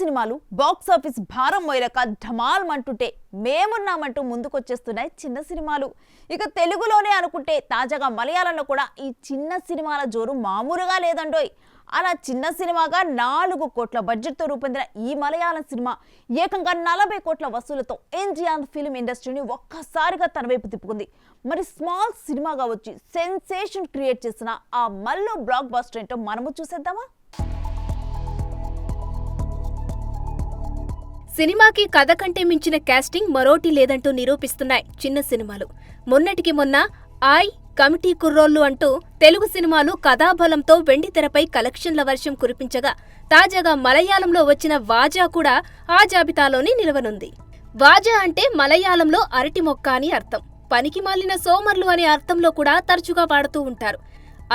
సినిమాలు బాక్సాఫీస్ భారం మొయలక ఢమాల్ అంటుంటే మేమున్నామంటూ ముందుకొచ్చేస్తున్నాయి చిన్న సినిమాలు. ఇక తెలుగులోనే అనుకుంటే తాజాగా మలయాళంలో కూడా ఈ చిన్న సినిమాల జోరు మామూలుగా లేదండోయ్. అలా చిన్న సినిమాగా 4 కోట్ల బడ్జెట్తో రూపొందిన ఈ మలయాళం సినిమా ఏకంగా 40 కోట్ల వసూలతో ఇండియన్ ఫిల్మ్ ఇండస్ట్రీని ఒక్కసారిగా తన వైపు తిప్పుకుంది. మరి స్మాల్ సినిమాగా వచ్చి సెన్సేషన్ క్రియేట్ చేసిన ఆ మల్లో బ్లాక్ బస్టర్ ఏంటో మనము చూసేద్దామా? సినిమాకి కథ కంటే మించిన కాస్టింగ్ మరోటి లేదంటూ నిరూపిస్తున్నాయి చిన్న సినిమాలు. మొన్నటికి మొన్న కమిటీ కుర్రోళ్లు అంటూ తెలుగు సినిమాలు కథాబలంతో వెండితెరపై కలెక్షన్ల వర్షం కురిపించగా, తాజాగా మలయాళంలో వచ్చిన వాజా కూడా ఆ జాబితాలోనే నిలవనుంది. వాజా అంటే మలయాళంలో అరటి మొక్క అని అర్థం. పనికి మాలిన సోమరులు అనే అర్థంలో కూడా తరచుగా వాడుతూ ఉంటారు.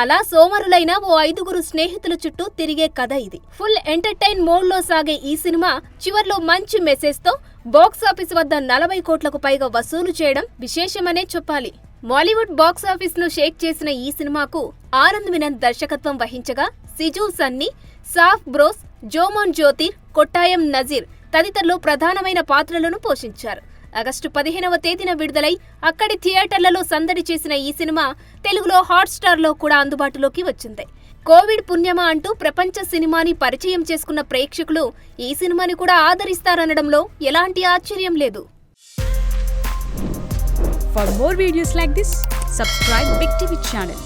అలా సోమరులైన ఓ 5 స్నేహితుల చుట్టూ తిరిగే కథ ఇది. ఫుల్ ఎంటర్టైన్ మోడ్లో సాగే ఈ సినిమా చివర్లో మంచి మెసేజ్తో బాక్సాఫీస్ వద్ద 40 కోట్లకు పైగా వసూలు చేయడం విశేషమనే చెప్పాలి. మాలీవుడ్ బాక్సాఫీస్ ను షేక్ చేసిన ఈ సినిమాకు ఆనంద్ వినన్ దర్శకత్వం వహించగా, సిజు సన్నీ, సాఫ్ బ్రోస్, జోమోన్ జ్యోతిర్, కొట్టాయం నజీర్ తదితరులు ప్రధానమైన పాత్రలను పోషించారు. ఆగస్టు 15వ తేదీన విడుదలై అక్కడి థియేటర్లలో సందడి చేసిన ఈ సినిమా తెలుగులో హాట్‌స్టార్లో కూడా అందుబాటులోకి వచ్చింది. కోవిడ్ పుణ్యమా అంటూ ప్రపంచ సినిమాని పరిచయం చేసుకున్న ప్రేక్షకులు ఈ సినిమాని కూడా ఆదరిస్తారనడంలో ఎలాంటి ఆశ్చర్యం లేదు. For more videos like this, subscribe Big TV channel.